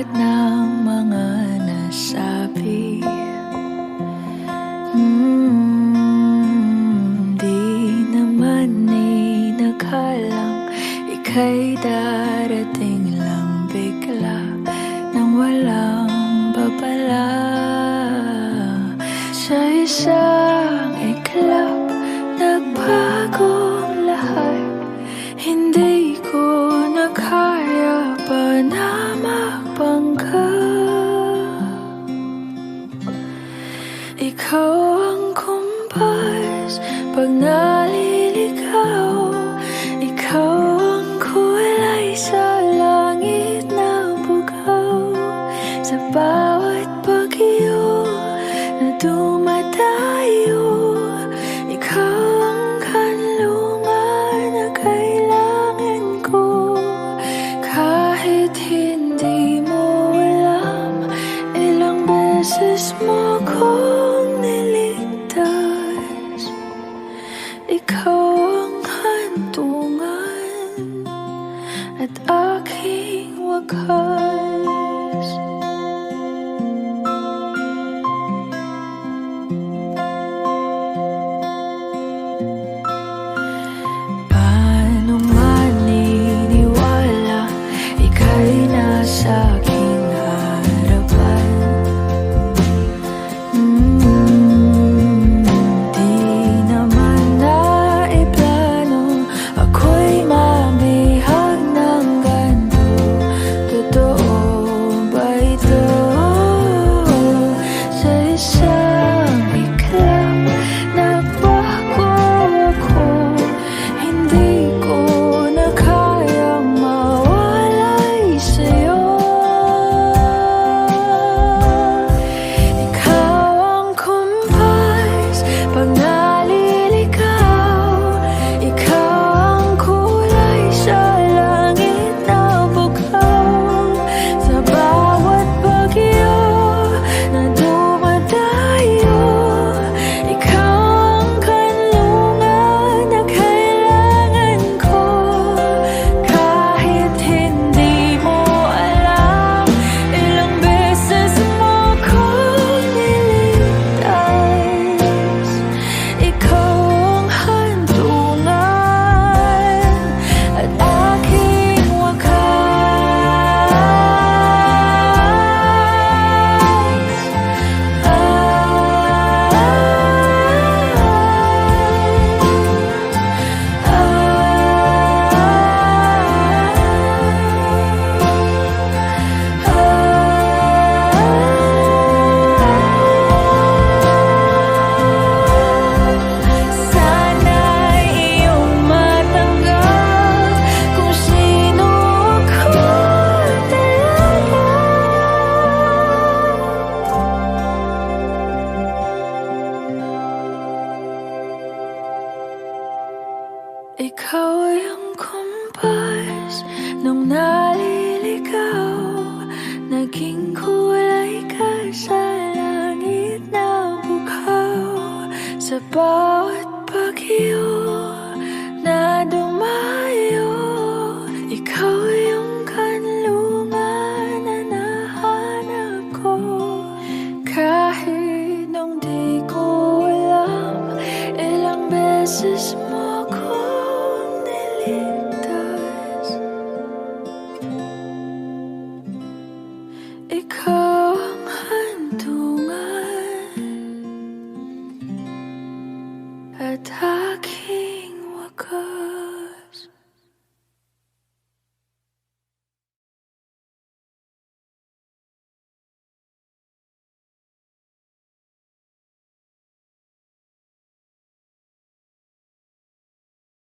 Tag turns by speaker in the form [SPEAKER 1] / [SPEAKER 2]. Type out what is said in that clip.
[SPEAKER 1] lahat ng mga nasabi. Di naman inakalang ika'y darating lang bigla nang walang babala. Sa isang iglap, nagbagong lahat. Hindi ko na kaya pa na magpangka. Ikaw ang kumpas pag naliligaw. Ikaw ang kulay sa langit na bugaw. Sa bawat bagyo na dumadayo, ikaw ang kanlungan na kailangan ko. Kahit hindi mo alam, ilang beses mo kong niligtas. Ikaw ang hantungan at aking wakas. Paano maniniwala ika'y nasa aking harapan? Di naman naiplano ako'y mabihag ng ganito. Totoo ba ito? Sa isang iglap, nagbago ako. Hindi ko na kayang mawalay sa'yo. Ikaw ang kumpas pag naliligaw. Ikaw ang kulay sa langit na bugaw. Sa bawat bagyo na dumadayo, ikaw ang kanlungan na kailangan ko. Kahit hindi mo alam, ilang beses mo kong niligtas. Ikaw ang hantungan at aking wakas. Sana'y iyong matanggap kung sino ako talaga. Ikaw ang kumpas nung naliligaw. Naging kulay ka sa langit na bugaw. Sa bawat bagyo